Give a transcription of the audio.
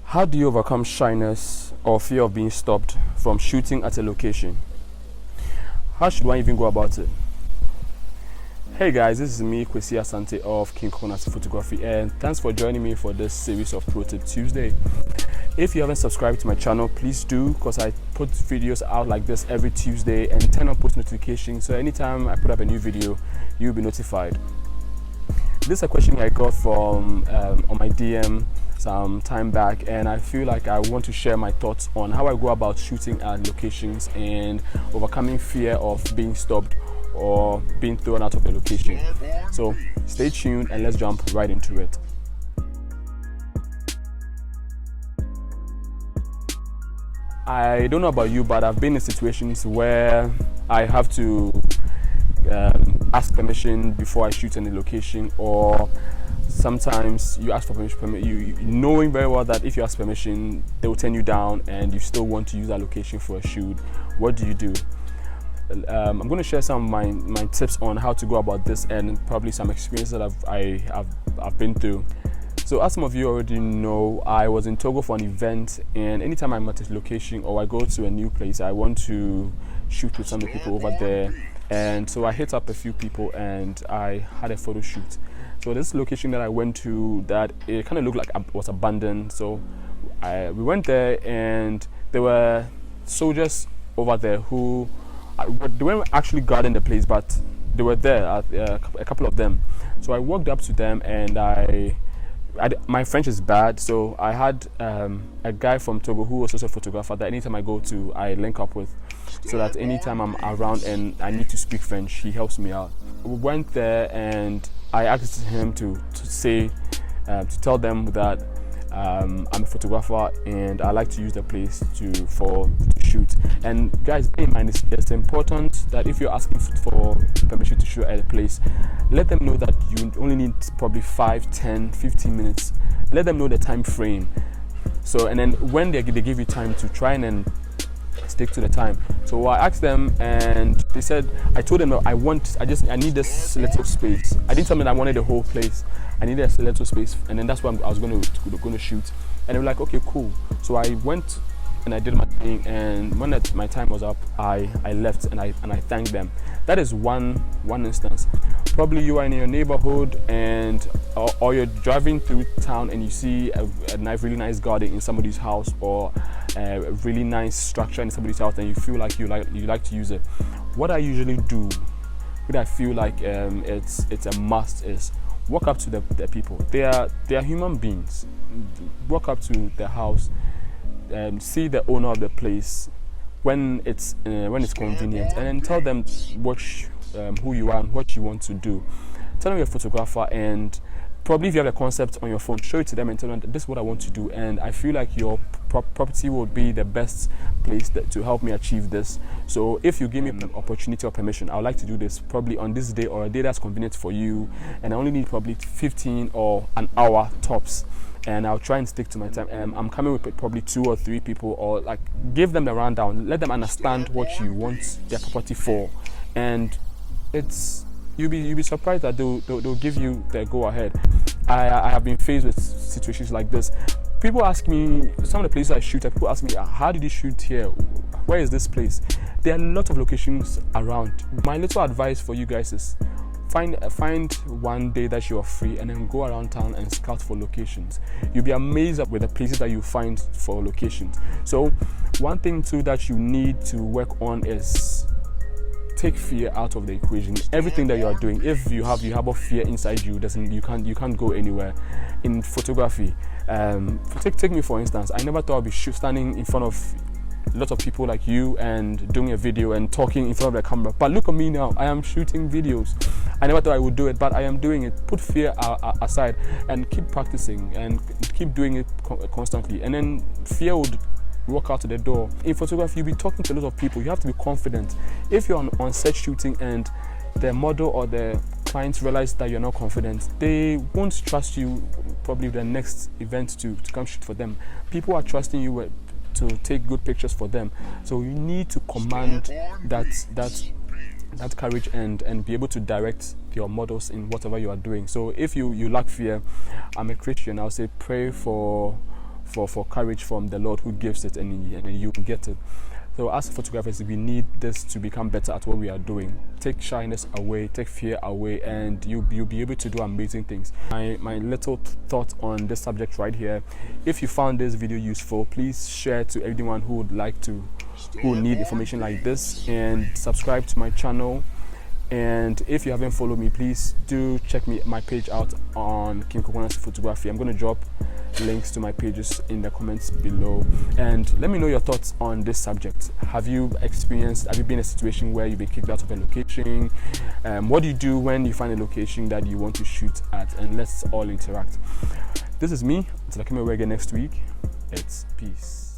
How do you overcome shyness or fear of being stopped from shooting at a location? How should one even go about it? Hey guys, this is me, Kwesi Asante of Canon Photography, and thanks for joining me for this series of Pro Tip Tuesday. If you haven't subscribed to my channel, please do, because I put videos out like this every Tuesday, and turn on post notifications so anytime I put up a new video, you'll be notified. This is a question I got from on my DM some time back, and I feel like I want to share my thoughts on how I go about shooting at locations and overcoming fear of being stopped or being thrown out of the location. So stay tuned and let's jump right into it. I don't know about you, but I've been in situations where I have to ask permission before I shoot in the location, or sometimes you ask for permission, you knowing very well that if you ask permission, they will turn you down, and you still want to use that location for a shoot. What do you do? I'm going to share some of my tips on how to go about this, and probably some experiences that I've been through. So as some of you already know, I was in Togo for an event, and anytime I'm at a location or I go to a new place, I want to shoot with some of the people over there. And so I hit up a few people and I had a photo shoot. So this location that I went to, that it kind of looked like it was abandoned. So we went there, and there were soldiers over there who they weren't actually guarding the place, but they were there, a couple of them. So I walked up to them, and my French is bad, so I had a guy from Togo who was also a photographer that anytime I go to, I link up with, so that anytime I'm around and I need to speak French, he helps me out. We went there, and I asked him to tell them that I'm a photographer and I like to use the place to shoot. And guys, bear in mind, it's important that if you're asking for permission to shoot at a place, let them know that you only need probably 5, 10, 15 minutes. Let them know the time frame. So, and then when they give you time, to try and then stick to the time. So I asked them, and they said, I told them I need this little space. I didn't tell them I wanted the whole place. I needed a little space, and then that's what I was going to shoot. And they were like, okay, cool. So I went and I did my thing, and when my time was up, I left, and I thanked them. That is one instance. Probably you are in your neighborhood, and or you're driving through town and you see a really nice garden in somebody's house, or a really nice structure in somebody's house, and you feel like you like to use it. What I usually do, what I feel like it's a must, is walk up to the people. They are human beings. Walk up to the house, see the owner of the place when it's convenient, and then tell them who you are and what you want to do. Tell them you're a photographer, and probably if you have a concept on your phone, show it to them and tell them this is what I want to do, and I feel like your property would be the best place to help me achieve this. So if you give me an opportunity or permission, I would like to do this probably on this day or a day that's convenient for you, and I only need probably 15 or an hour tops, and I'll try and stick to my time. I'm coming with probably 2 or 3 people, or like give them the rundown, let them understand what you want their property for, and you'll be surprised that they'll give you the go ahead. I have been faced with situations like this. People ask me, some of the places I shoot at, people ask me, how did you shoot here? Where is this place? There are a lot of locations around. My little advice for you guys is find one day that you are free, and then go around town and scout for locations. You'll be amazed with the places that you find for locations. So one thing too that you need to work on is take fear out of the equation. Everything that you are doing, if you have a fear inside you, you can't go anywhere. In photography, take me for instance. I never thought I'd be standing in front of a lot of people like you and doing a video and talking in front of the camera. But look at me now, I am shooting videos. I never thought I would do it, but I am doing it. Put fear aside and keep practicing and keep doing it constantly, and then fear would walk out to the door. In photography, you'll be talking to a lot of people. You have to be confident. If you're on set shooting and the model or the clients realize that you're not confident, they won't trust you probably the next event to come shoot for them. People are trusting you to take good pictures for them. So you need to command that courage and be able to direct your models in whatever you are doing. So if you lack fear, I'm a Christian, I'll say pray for for courage from the Lord who gives it, and you get it. So as photographers, we need this to become better at what we are doing. Take shyness away, take fear away, and you'll be able to do amazing things. My little thought on this subject right here. If you found this video useful, please share to everyone who would like to, who need information like this, and subscribe to my channel. And if you haven't followed me, please do check my page out on King Coconuts Photography. I'm going to drop links to my pages in the comments below, and let me know your thoughts on this subject. Have you been in a situation where you've been kicked out of a location? What do you do when you find a location that you want to shoot at? And let's all interact. This is me. Until I come away again next week, it's peace.